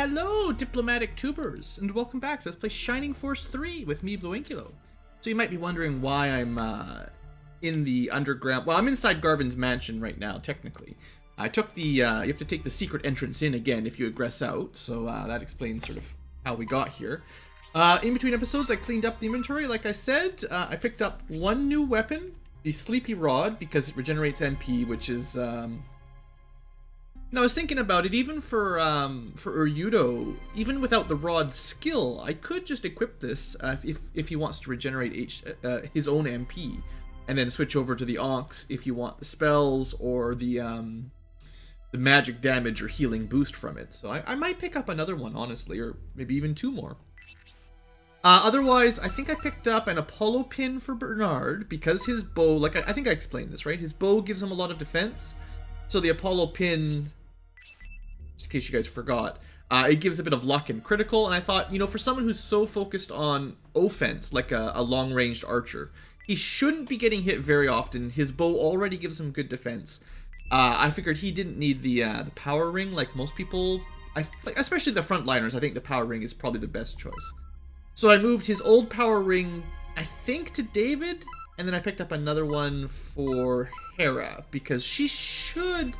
Hello, diplomatic tubers, and welcome back to Let's Play Shining Force 3 with me, BlueAnkylo. So you might be wondering why I'm in the underground. Well, I'm inside Garvin's mansion right now, technically. I took the, you have to take the secret entrance in again if you egress out, so that explains sort of how we got here. In between episodes, I cleaned up the inventory, like I said. I picked up one new weapon, the Sleepy Rod, because it regenerates MP, which is, I was thinking about it, even for Uryudo, even without the rod skill, I could just equip this if he wants to regenerate his own MP, and then switch over to the Onks if you want the spells or the magic damage or healing boost from it. So I might pick up another one, honestly, or maybe even two more. Otherwise, I think I picked up an Apollo pin for Bernard, because his bow, like I think I explained this, right? His bow gives him a lot of defense, so the Apollo pin, just in case you guys forgot, it gives a bit of luck and critical, and I thought, you know, for someone who's so focused on offense, like a long-ranged archer, he shouldn't be getting hit very often. His bow already gives him good defense. I figured he didn't need the power ring like most people, especially the frontliners. I think the power ring is probably the best choice. So I moved his old power ring, I think, to David, and then I picked up another one for Hera, because she should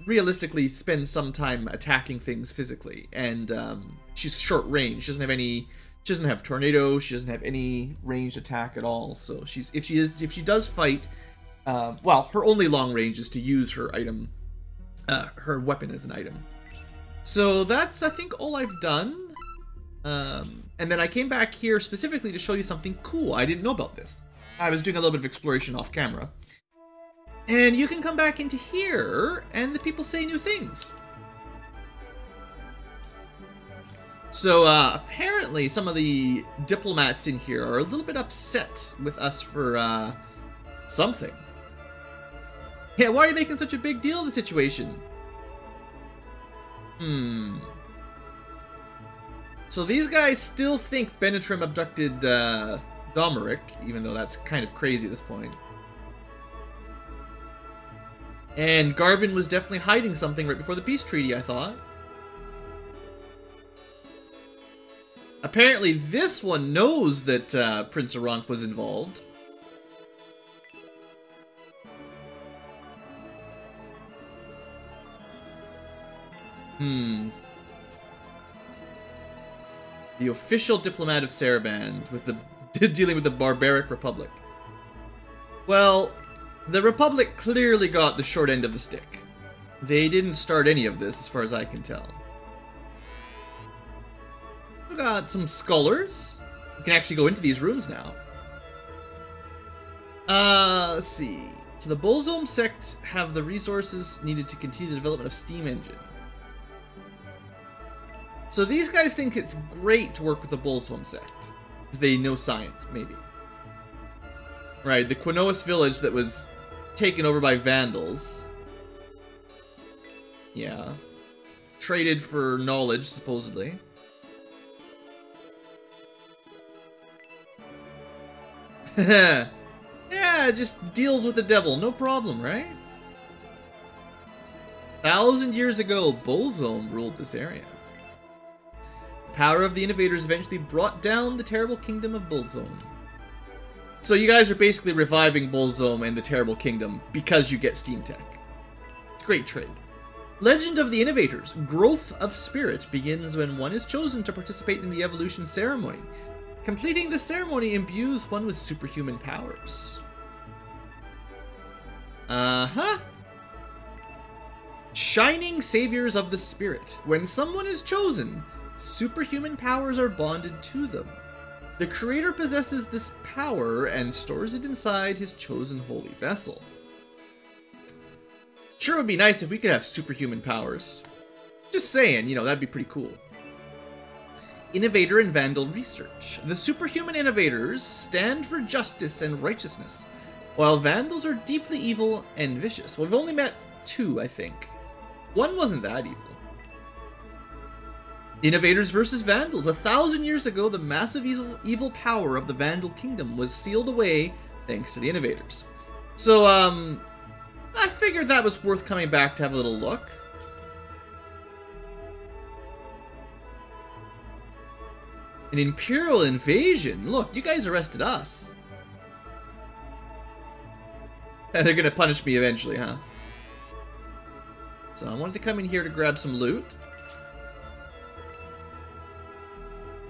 realistically spend some time attacking things physically, and she's short range. She doesn't have tornado, she doesn't have any ranged attack at all, so if she does fight, well, her only long range is to use her item, her weapon as an item. So that's, I think, all I've done. And then I came back here specifically to show you something cool. I didn't know about this. I was doing a little bit of exploration off camera. And you can come back into here, and the people say new things. So, apparently some of the diplomats in here are a little bit upset with us for, something. Yeah, why are you making such a big deal of the situation? So these guys still think Benetrim abducted, Domeric, even though that's kind of crazy at this point. And Garvin was definitely hiding something right before the peace treaty, I thought. Apparently this one knows that Prince Arank was involved. The official diplomat of Saraband with dealing with the barbaric Republic. Well, the Republic clearly got the short end of the stick. They didn't start any of this, as far as I can tell. We got some scholars. We can actually go into these rooms now. Let's see. So the Bolzome sect have the resources needed to continue the development of steam engine. So these guys think it's great to work with the Bolzome sect, because they know science, maybe. Right, the Quinoas village that was taken over by Vandals. Yeah. Traded for knowledge, supposedly. Yeah, just deals with the devil, no problem, right? 1,000 years ago, Bolzome ruled this area. The power of the innovators eventually brought down the terrible kingdom of Bolzome. So you guys are basically reviving Bolzome and the terrible kingdom because you get steam tech. Great trade. Legend of the Innovators. Growth of Spirit begins when one is chosen to participate in the evolution ceremony. Completing the ceremony imbues one with superhuman powers. Shining Saviors of the Spirit. When someone is chosen, superhuman powers are bonded to them. The creator possesses this power and stores it inside his chosen holy vessel. Sure would be nice if we could have superhuman powers. Just saying, you know, that'd be pretty cool. Innovator and Vandal Research. The superhuman innovators stand for justice and righteousness, while Vandals are deeply evil and vicious. Well, we've only met two, I think. One wasn't that evil. Innovators versus Vandals. 1,000 years ago, the massive evil power of the Vandal Kingdom was sealed away thanks to the Innovators. So, I figured that was worth coming back to have a little look. An Imperial invasion? Look, you guys arrested us. And they're gonna punish me eventually, huh? So I wanted to come in here to grab some loot.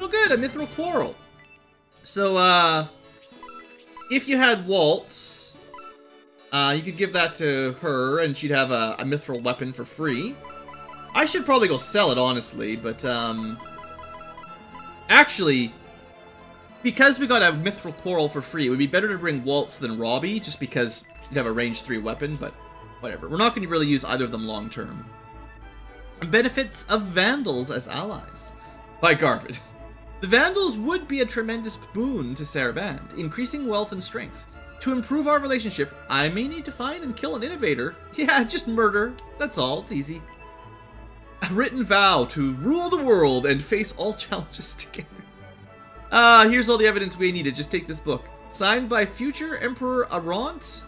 Oh good, a mithril quarrel. So, if you had Waltz, you could give that to her and she'd have a mithril weapon for free. I should probably go sell it, honestly, but, actually, because we got a mithril quarrel for free, it would be better to bring Waltz than Robbie, just because you'd have a range 3 weapon, but whatever. We're not going to really use either of them long term. Benefits of Vandals as allies. By Garvin. The Vandals would be a tremendous boon to Saraband, increasing wealth and strength. To improve our relationship, I may need to find and kill an innovator. Yeah, just murder. That's all. It's easy. A written vow to rule the world and face all challenges together. Here's all the evidence we needed. Just take this book. Signed by future Emperor Arant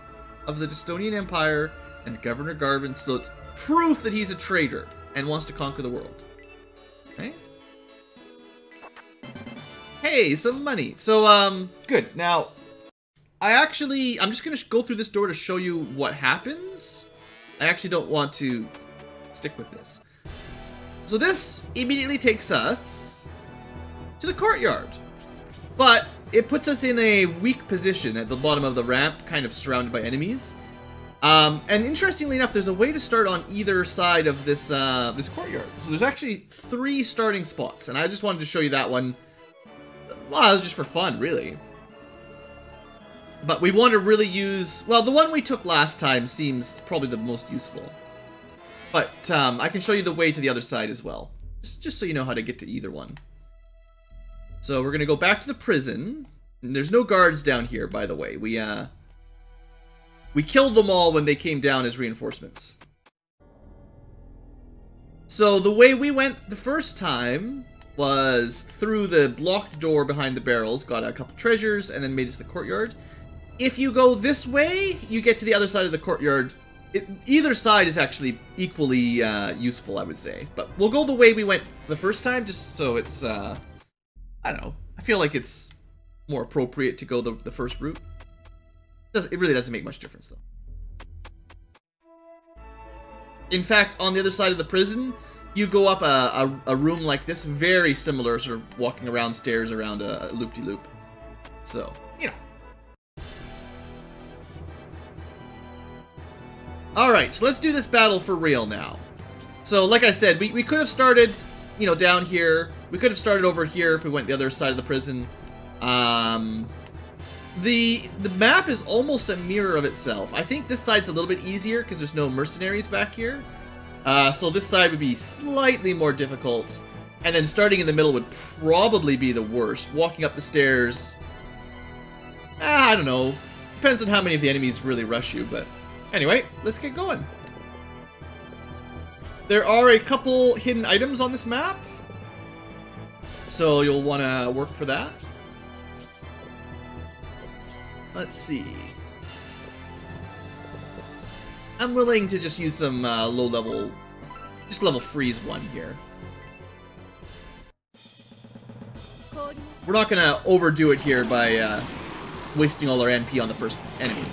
of the Destonian Empire and Governor Garvins, so it's proof that he's a traitor and wants to conquer the world. Okay. Hey, some money. So, good. Now, I'm just going to go through this door to show you what happens. I actually don't want to stick with this. So this immediately takes us to the courtyard. But it puts us in a weak position at the bottom of the ramp, kind of surrounded by enemies. And interestingly enough, there's a way to start on either side of this this courtyard. So there's actually 3 starting spots, and I just wanted to show you that one. Well, just for fun, really. But we want to really use... Well, the one we took last time seems probably the most useful. But I can show you the way to the other side as well. Just so you know how to get to either one. So we're going to go back to the prison. And there's no guards down here, by the way. We killed them all when they came down as reinforcements. So the way we went the first time was through the locked door behind the barrels, got a couple treasures, and then made it to the courtyard. If you go this way, you get to the other side of the courtyard. Either side is actually equally useful, I would say. But we'll go the way we went the first time, just so it's, I don't know. I feel like it's more appropriate to go the first route. It really doesn't make much difference, though. In fact, on the other side of the prison, you go up a room like this, very similar, sort of walking around stairs around a loop-de-loop. So, you know. Alright, so let's do this battle for real now. So, like I said, we could have started, you know, down here. We could have started over here if we went the other side of the prison. The map is almost a mirror of itself. I think this side's a little bit easier because there's no mercenaries back here. So this side would be slightly more difficult. And then starting in the middle would probably be the worst. Walking up the stairs... I don't know. Depends on how many of the enemies really rush you, but... Anyway, let's get going. There are a couple hidden items on this map. So you'll want to work for that. Let's see. I'm willing to just use some low-level... Just level freeze one here. We're not going to overdo it here by wasting all our NP on the first enemy.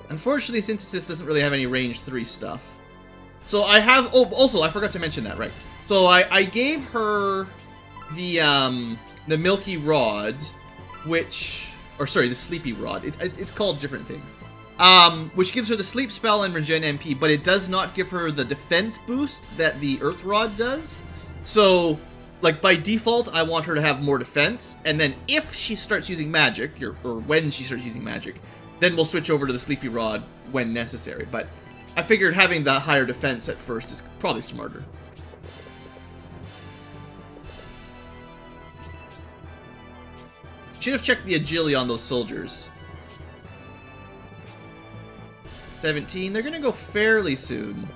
Unfortunately, Synthesis doesn't really have any range 3 stuff. So I have... Oh, also, I forgot to mention that, right. So I gave her the Milky Rod, which... Or sorry, the Sleepy Rod. It's called different things. Which gives her the Sleep Spell and Regen MP, but it does not give her the defense boost that the Earth Rod does. So, like, by default, I want her to have more defense, and then if she starts using magic, or when she starts using magic, then we'll switch over to the Sleepy Rod when necessary. But I figured having the higher defense at first is probably smarter. Should have checked the agility on those soldiers. 17. They're gonna go fairly soon.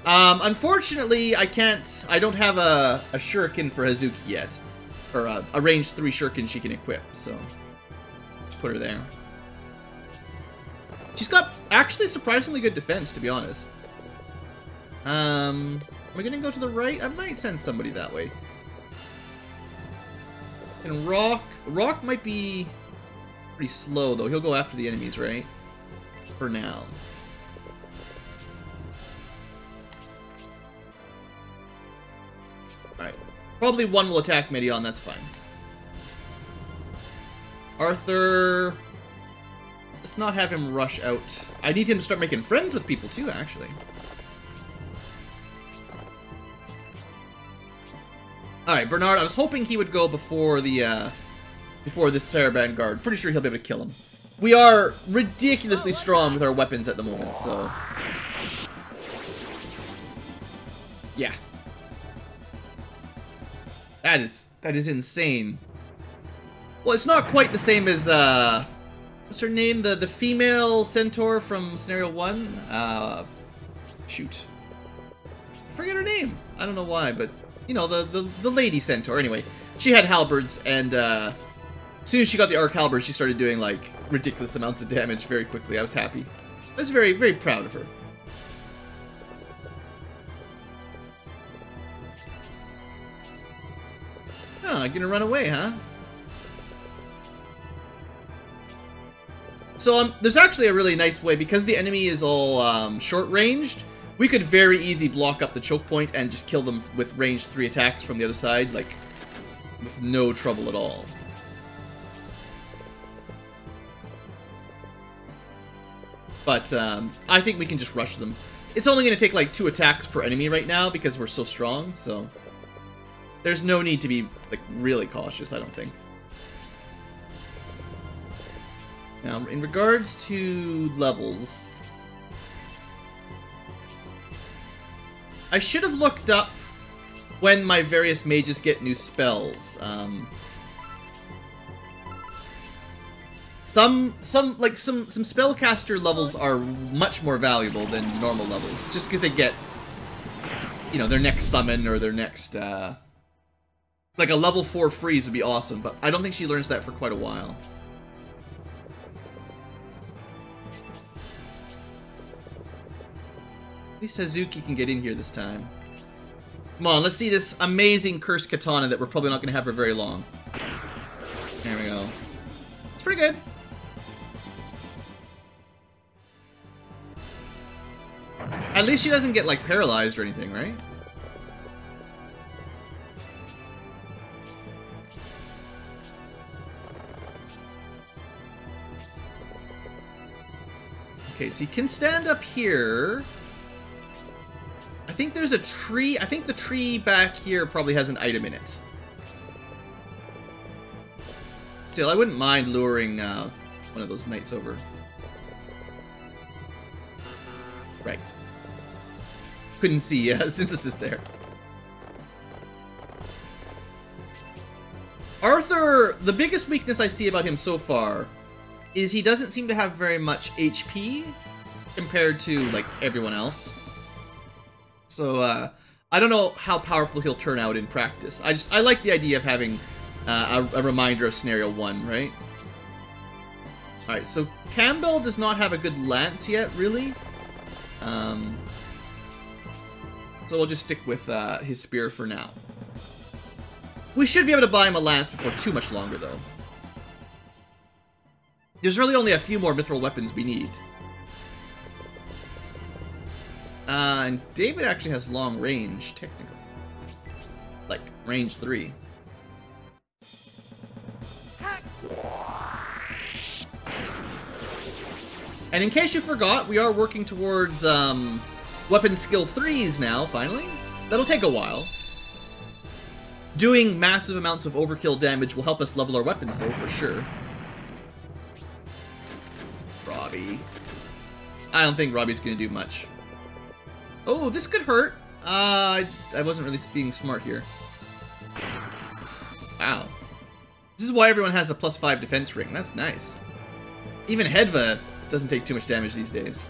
Unfortunately, I don't have a shuriken for Hazuki yet. Or a range 3 shuriken she can equip, so just put her there. She's got actually surprisingly good defense, to be honest. Am I gonna go to the right? I might send somebody that way. And Rock might be pretty slow, though. He'll go after the enemies, right? For now. Alright. Probably one will attack Medion, that's fine. Arthur... Let's not have him rush out. I need him to start making friends with people, too, actually. Alright, Bernard, I was hoping he would go before the, before this Saraband guard. Pretty sure he'll be able to kill him. We are ridiculously strong with our weapons at the moment, so... Yeah. That is insane. Well, it's not quite the same as, what's her name? The female centaur from Scenario 1? Shoot. I forget her name. I don't know why, but... You know, the lady centaur. Anyway, she had halberds, and as soon as she got the arc halberd, she started doing, like, ridiculous amounts of damage very quickly. I was happy. I was very, very proud of her. Oh, gonna run away, huh? So, there's actually a really nice way, because the enemy is all, short-ranged, we could very easily block up the choke point and just kill them with ranged 3 attacks from the other side, like, with no trouble at all. But, I think we can just rush them. It's only going to take, like, 2 attacks per enemy right now because we're so strong, so... There's no need to be, like, really cautious, I don't think. Now, in regards to levels... I should have looked up when my various mages get new spells. Some spellcaster levels are much more valuable than normal levels, just because they get, you know, their next summon or their next, like a level 4 freeze would be awesome, but I don't think she learns that for quite a while. At least Hazuki can get in here this time. Come on, let's see this amazing cursed katana that we're probably not going to have for very long. There we go. It's pretty good. At least she doesn't get, like, paralyzed or anything, right? Okay, so you can stand up here. I think there's a tree. I think the tree back here probably has an item in it. Still, I wouldn't mind luring one of those knights over. Right. Couldn't see synthesis there. Arthur, the biggest weakness I see about him so far is he doesn't seem to have very much HP compared to, like, everyone else. So, I don't know how powerful he'll turn out in practice. I like the idea of having a reminder of Scenario 1, right? Alright, so Campbell does not have a good lance yet, really. So we'll just stick with his spear for now. We should be able to buy him a lance before too much longer, though. There's really only a few more mithril weapons we need. And David actually has long range, technically. Like, range 3. And in case you forgot, we are working towards, weapon skill 3s now, finally. That'll take a while. Doing massive amounts of overkill damage will help us level our weapons, though, for sure. Robbie. I don't think Robbie's gonna do much. Oh, this could hurt. I wasn't really being smart here. Wow. This is why everyone has a +5 defense ring. That's nice. Even Hedva doesn't take too much damage these days.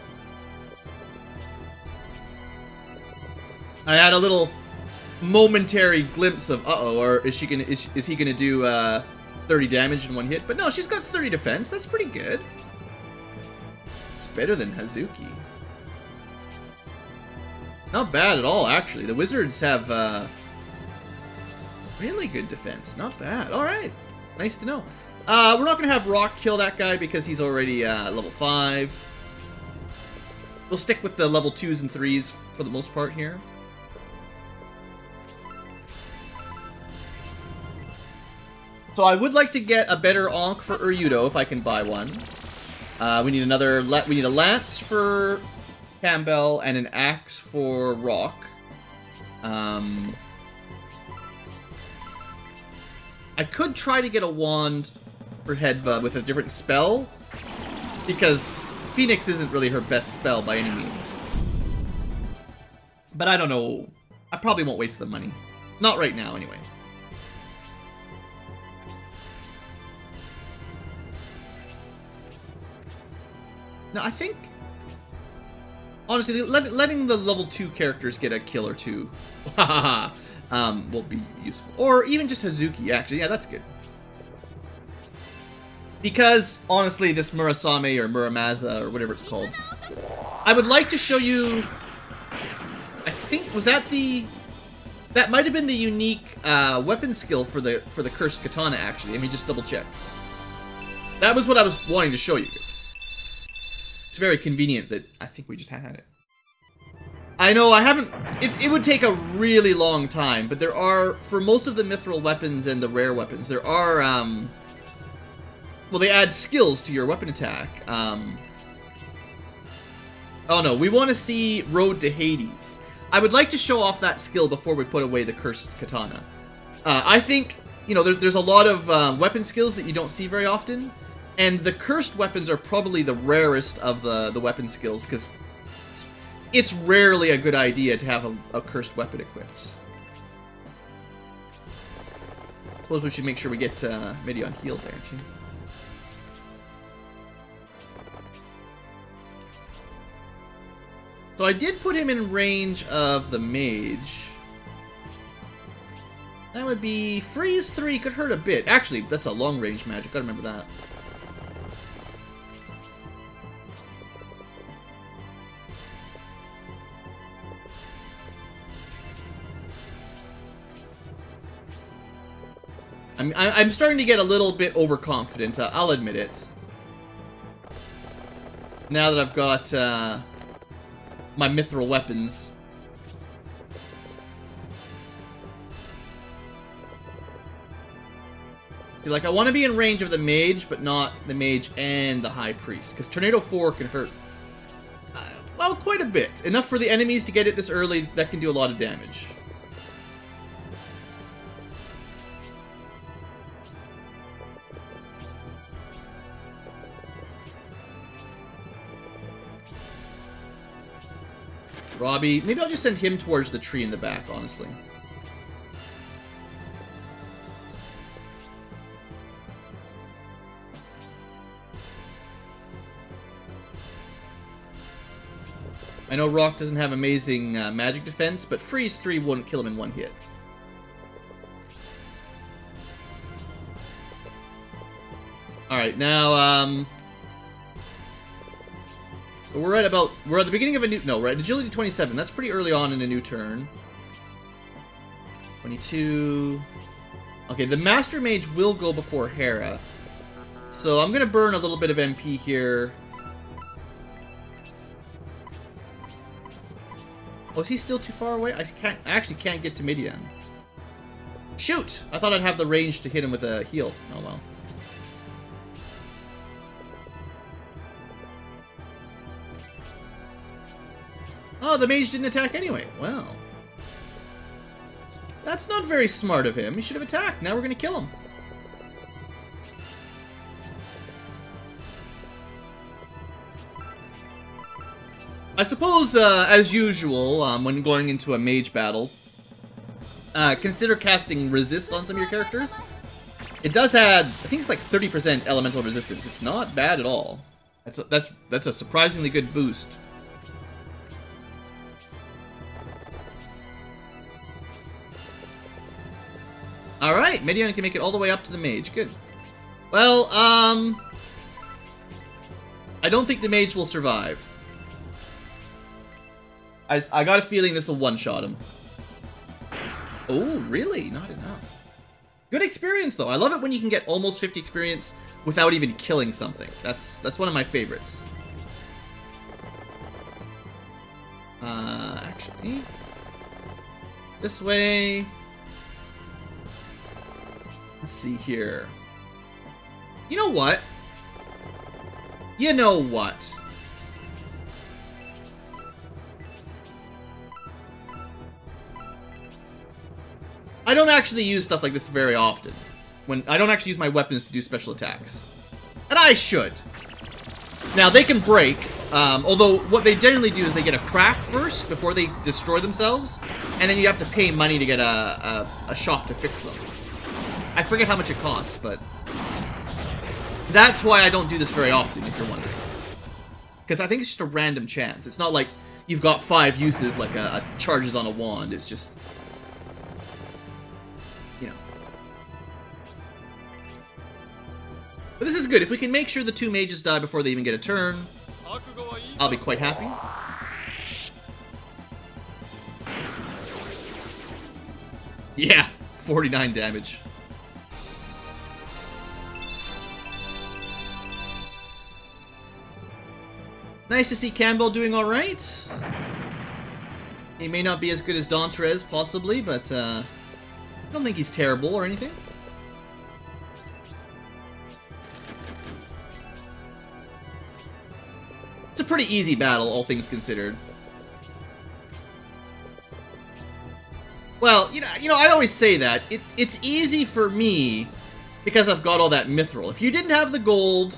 I had a little momentary glimpse of, uh-oh, or is he gonna do 30 damage in one hit? But no, she's got 30 defense. That's pretty good. It's better than Hazuki. Not bad at all, actually. The wizards have really good defense. Not bad. All right. Nice to know. We're not going to have Rock kill that guy because he's already level 5. We'll stick with the level 2s and 3s for the most part here. So I would like to get a better Ankh for Uryudo if I can buy one. We need a lance for Campbell and an axe for Rock. I could try to get a wand for Hedva with a different spell, because Phoenix isn't really her best spell by any means. But I don't know. I probably won't waste the money. Not right now, anyway. No, I think... Honestly, letting the level 2 characters get a kill or two will be useful. Or even just Hazuki, actually. Yeah, that's good. Because, honestly, this Murasame or Muramasa or whatever it's called, I would like to show you... I think... Was that the... That might have been the unique weapon skill for the Cursed Katana, actually. Let me just double check. That was what I was wanting to show you. It's very convenient that I think we just had it. I know, I haven't... It would take a really long time, but there are... For most of the mithril weapons and the rare weapons, there are, well, they add skills to your weapon attack. Oh no, we want to see Road to Hades. I would like to show off that skill before we put away the Cursed Katana. I think, you know, there's a lot of weapon skills that you don't see very often. And the cursed weapons are probably the rarest of the weapon skills, because it's rarely a good idea to have a cursed weapon equipped. Suppose we should make sure we get Midian healed there, too. So I did put him in range of the mage. That would be... Freeze 3 could hurt a bit. Actually, that's a long-range magic. Gotta remember that. I'm starting to get a little bit overconfident, I'll admit it. Now that I've got my mithril weapons. See, like, I want to be in range of the mage, but not the mage and the high priest, because Tornado 4 can hurt, well, quite a bit. Enough for the enemies to get it this early, that can do a lot of damage. Robbie, maybe I'll just send him towards the tree in the back, honestly. I know Rock doesn't have amazing magic defense, but Freeze 3 wouldn't kill him in one hit. Alright, now, we're at the beginning of a new... No, we're at Agility 27. That's pretty early on in a new turn. 22... Okay, the Master Mage will go before Hera. So I'm going to burn a little bit of MP here. Oh, is he still too far away? I actually can't get to Midian. Shoot! I thought I'd have the range to hit him with a heal. Oh well. Oh, the mage didn't attack anyway. Well. That's not very smart of him. He should have attacked. Now we're going to kill him. I suppose, as usual, when going into a mage battle, consider casting resist on some of your characters. It does add, I think it's like 30% elemental resistance. It's not bad at all. That's a surprisingly good boost. Alright, Midian can make it all the way up to the mage. Good. Well, I don't think the mage will survive. I got a feeling this will one-shot him. Oh, really? Not enough. Good experience, though. I love it when you can get almost 50 experience without even killing something. That's one of my favorites. Actually... This way... Let's see here. You know what? You know what? I don't actually use stuff like this very often. When I don't actually use my weapons to do special attacks. And I should. Now, they can break, although what they generally do is they get a crack first before they destroy themselves, and then you have to pay money to get a shop to fix them. I forget how much it costs, but that's why I don't do this very often, if you're wondering. Because I think it's just a random chance. It's not like you've got 5 uses like a charges on a wand. It's just... you know. But this is good. If we can make sure the 2 mages die before they even get a turn, I'll be quite happy. Yeah, 49 damage. Nice to see Campbell doing alright. He may not be as good as Dontrez, possibly, but I don't think he's terrible or anything. It's a pretty easy battle, all things considered. Well, you know, I always say that. It's easy for me because I've got all that mithril. If you didn't have the gold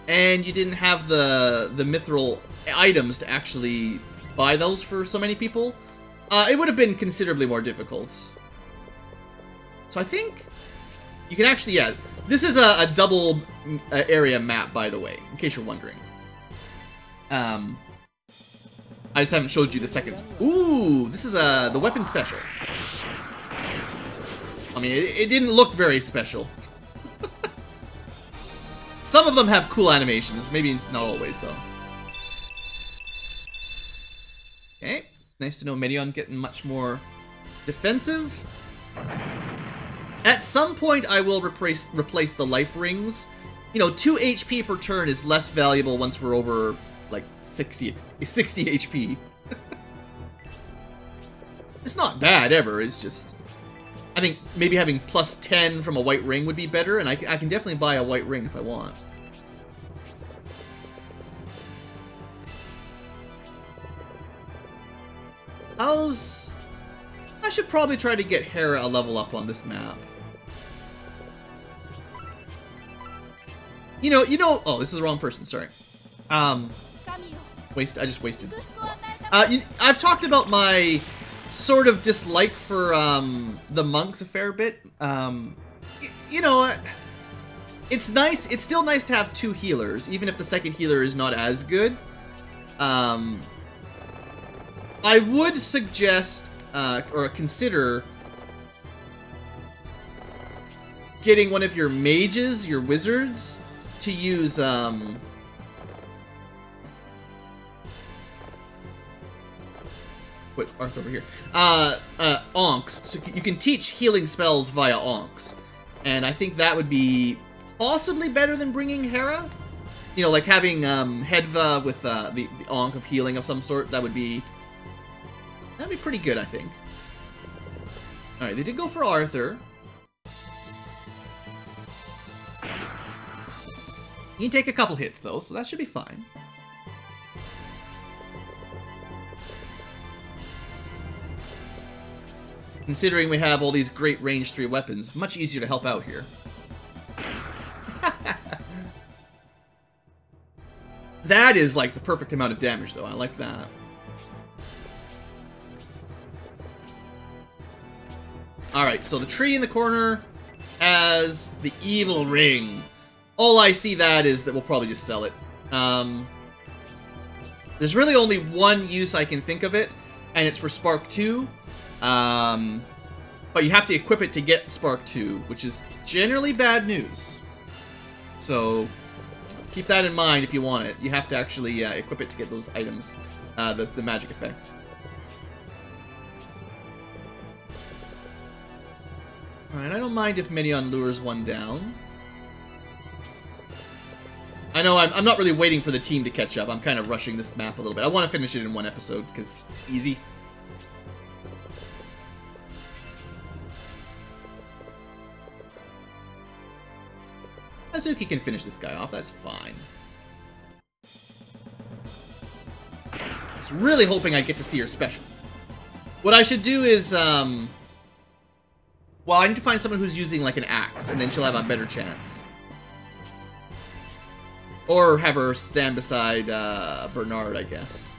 and you didn't have the mithril items to actually buy those for so many people, it would have been considerably more difficult. So I think you can actually, yeah, this is a double area map, by the way, in case you're wondering. I just haven't showed you the second. Ooh, this is the weapon special. I mean, it didn't look very special. Some of them have cool animations, maybe not always, though. Okay, nice to know Medion getting much more defensive. At some point, I will replace the life rings. You know, 2 HP per turn is less valuable once we're over, like, 60 HP. It's not bad, ever, it's just... I think maybe having plus 10 from a white ring would be better, and I can definitely buy a white ring if I want. I should probably try to get Hera a level up on this map. You know, oh, this is the wrong person, sorry. I just wasted. I've talked about my sort of dislike for the monks a fair bit. You know, it's nice. It's still nice to have 2 healers, even if the second healer is not as good. I would suggest or consider getting one of your mages, your wizards, to use put Arthur over here. Onks. So you can teach healing spells via Onks. And I think that would be possibly better than bringing Hera. You know, like having Hedva with the Onk of healing of some sort. That'd be pretty good, I think. Alright, they did go for Arthur. He can take a couple hits, though, so that should be fine. Considering we have all these great range 3 weapons, much easier to help out here. That is, like, the perfect amount of damage, though. I like that. Alright, so the tree in the corner has the evil ring. All I see that is that we'll probably just sell it. There's really only one use I can think of it, and it's for Spark 2. But you have to equip it to get Spark 2, which is generally bad news. So, keep that in mind if you want it. You have to actually equip it to get those items, the magic effect. Alright, I don't mind if Medion lures one down. I know I'm not really waiting for the team to catch up. I'm kind of rushing this map a little bit. I want to finish it in one episode because it's easy. Hazuki can finish this guy off. That's fine. I was really hoping I'd get to see her special. What I should do is, well, I need to find someone who's using, like, an axe, and then she'll have a better chance. Or have her stand beside Bernard, I guess.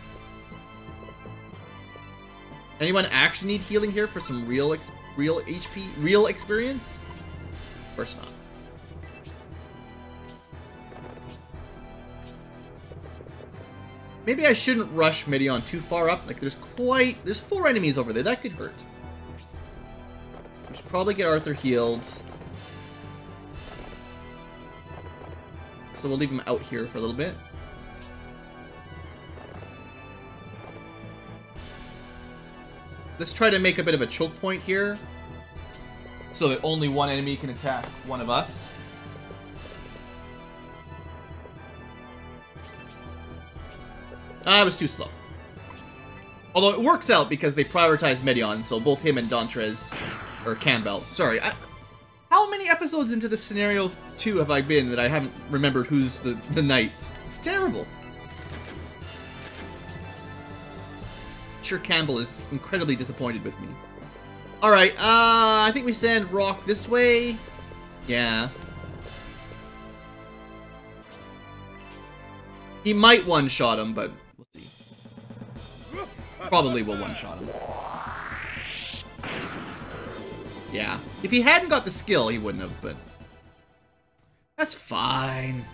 Anyone actually need healing here for some real HP, real experience? Of course not. Maybe I shouldn't rush Medion too far up. Like, there's 4 enemies over there. That could hurt. We should probably get Arthur healed. So we'll leave him out here for a little bit. Let's try to make a bit of a choke point here, so that only one enemy can attack one of us. I was too slow. Although it works out because they prioritize Medion, so both him and Dantrez, or Campbell, sorry. How many episodes into this scenario 2 have I been that I haven't remembered who's the knights? It's terrible. I'm sure Campbell is incredibly disappointed with me. Alright, I think we send Rock this way. Yeah. He might one-shot him, but we'll see. Probably will one-shot him. Yeah. If he hadn't got the skill, he wouldn't have, but... That's fine.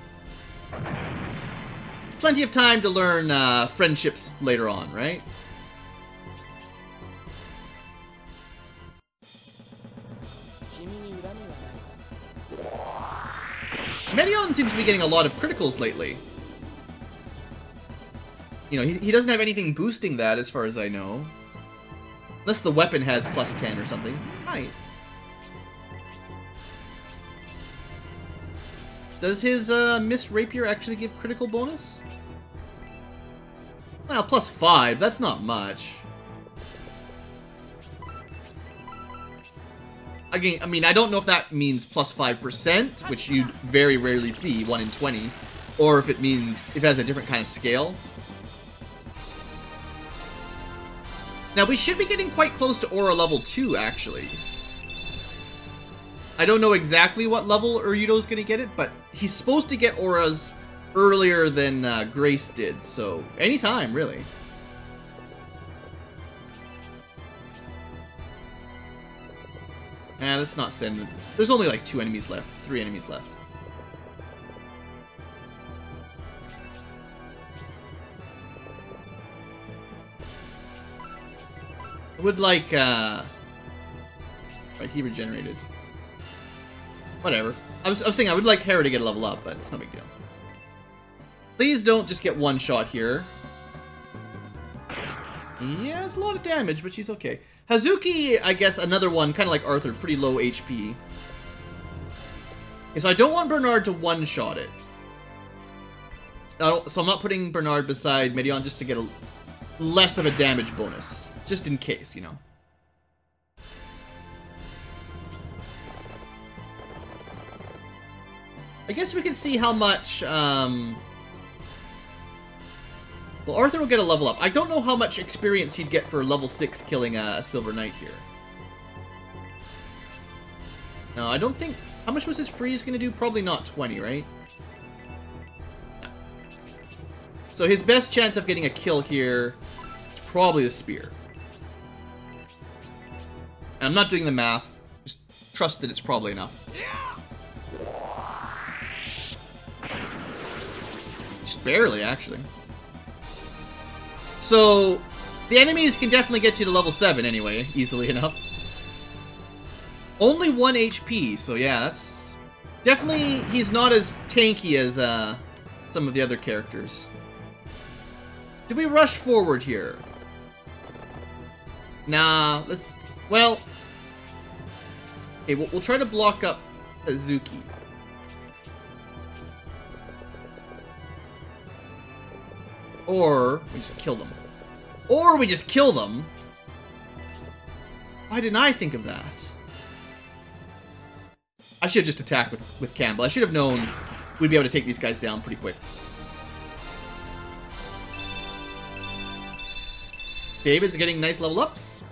Plenty of time to learn friendships later on, right? Medion seems to be getting a lot of criticals lately. You know, he doesn't have anything boosting that as far as I know. Unless the weapon has plus 10 or something. Right. Does his Mist Rapier actually give critical bonus? Well, plus 5. That's not much. Again, I mean, I don't know if that means plus 5%, which you very rarely see, 1 in 20, or if it means, if it has a different kind of scale. Now, we should be getting quite close to Aura level 2, actually. I don't know exactly what level Uryudo's gonna get it, but he's supposed to get Auras earlier than Grace did, so anytime, really. Let's not send them. There's only like 2 enemies left, 3 enemies left. I would like, right, he regenerated. Whatever. I was saying I would like Hera to get a level up, but it's no big deal. Please don't just get one shot here. Yeah, it's a lot of damage, but she's okay. Hazuki, I guess, another one, kind of like Arthur, pretty low HP. Okay, so I don't want Bernard to one-shot it. So I'm not putting Bernard beside Medion just to get a less of a damage bonus. Just in case, you know. I guess we can see how much, well, Arthur will get a level up. I don't know how much experience he'd get for level 6 killing a Silver Knight here. No, I don't think... How much was his freeze going to do? Probably not 20, right? No. So his best chance of getting a kill here is probably the spear. And I'm not doing the math. Just trust that it's probably enough. Just barely, actually. So, the enemies can definitely get you to level 7 anyway, easily enough. Only 1 HP, so yeah, that's... Definitely, he's not as tanky as some of the other characters. Do we rush forward here? Nah, let's... Well... Okay, we'll try to block up Hazuki. Or we just kill them. Or we just kill them. Why didn't I think of that? I should have just attacked with Campbell. I should have known we'd be able to take these guys down pretty quick. David's getting nice level ups.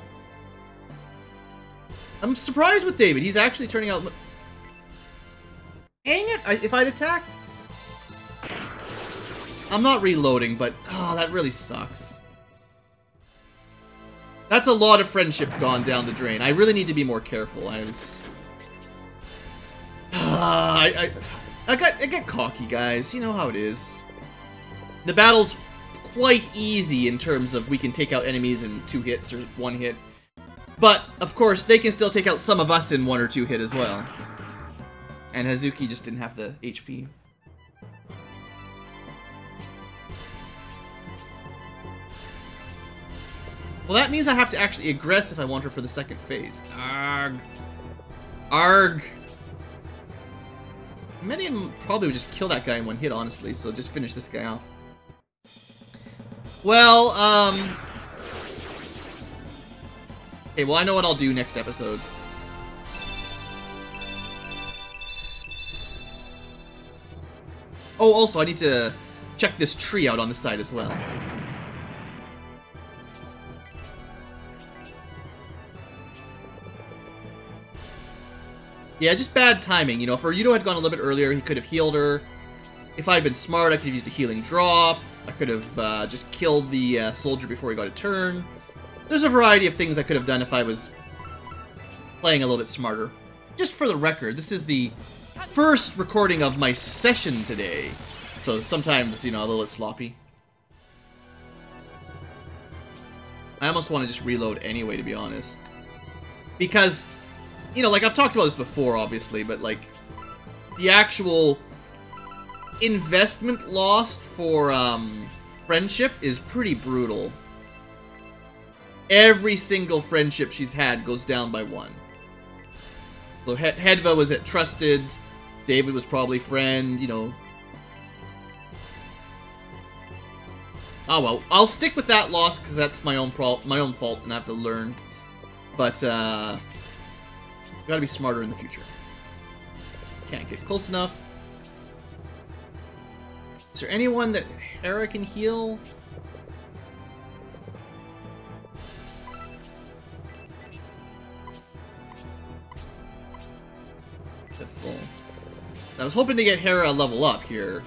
I'm surprised with David. He's actually turning out... Dang it! If I'd attacked... I'm not reloading, but... Oh, that really sucks. That's a lot of friendship gone down the drain. I really need to be more careful. I was... I get cocky, guys. You know how it is. The battle's quite easy in terms of we can take out enemies in 2 hits or 1 hit. But, of course, they can still take out some of us in 1 or 2 hit as well. And Hazuki just didn't have the HP. Well, that means I have to actually aggress if I want her for the second phase. Arg. Arg. Median probably would just kill that guy in 1 hit, honestly, so just finish this guy off. Well, okay, well, I know what I'll do next episode. Oh, also, I need to check this tree out on the side as well. Yeah, just bad timing. You know, if Ryudo had gone a little bit earlier, he could have healed her. If I'd been smart, I could have used a healing drop. I could have just killed the soldier before he got a turn. There's a variety of things I could have done if I was playing a little bit smarter. Just for the record, this is the first recording of my session today. So sometimes, you know, a little bit sloppy. I almost want to just reload anyway, to be honest. Because... You know, like, I've talked about this before, obviously, but, like, the actual investment lost for, friendship is pretty brutal. Every single friendship she's had goes down by 1. So, Hedva was at Trusted, David was probably Friend, you know. Oh, well, I'll stick with that loss, because that's my own fault, and I have to learn. But, gotta be smarter in the future. Can't get close enough. Is there anyone that Hera can heal? At full. I was hoping to get Hera a level up here.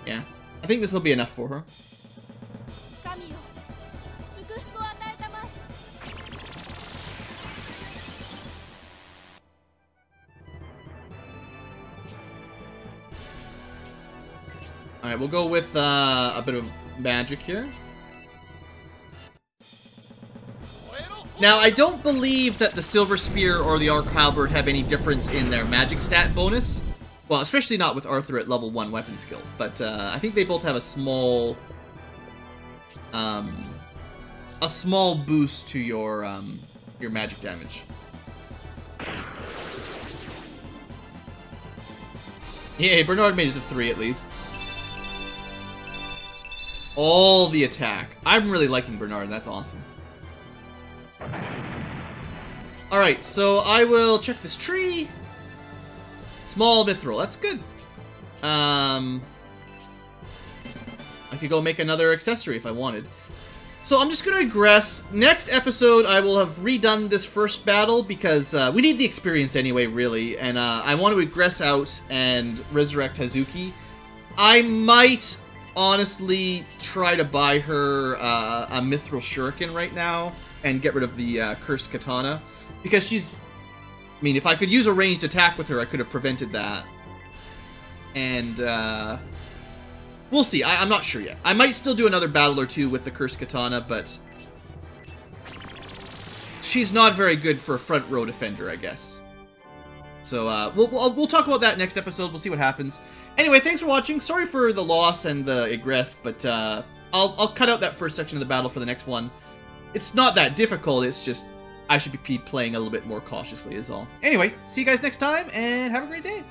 Yeah. I think this will be enough for her. Alright, we'll go with a bit of magic here. Now, I don't believe that the Silver Spear or the Arc Halberd have any difference in their magic stat bonus. Well, especially not with Arthur at level 1 weapon skill. But I think they both have a small boost to your magic damage. Yay, Bernard made it to 3 at least. All the attack. I'm really liking Bernard, that's awesome. Alright, so I will check this tree. Small mithril, that's good. I could go make another accessory if I wanted. So I'm just going to regress. Next episode, I will have redone this first battle because we need the experience anyway, really. And I want to regress out and resurrect Hazuki. I might... honestly try to buy her a mithril shuriken right now and get rid of the cursed katana because she's I mean if I could use a ranged attack with her I could have prevented that and we'll see. I'm not sure yet. I might still do another battle or 2 with the cursed katana, but she's not very good for a front row defender, I guess. So we'll talk about that next episode. We'll see what happens. Anyway, thanks for watching. Sorry for the loss and the egress, but I'll cut out that first section of the battle for the next one. It's not that difficult. It's just I should be playing a little bit more cautiously is all. Anyway, see you guys next time, and have a great day.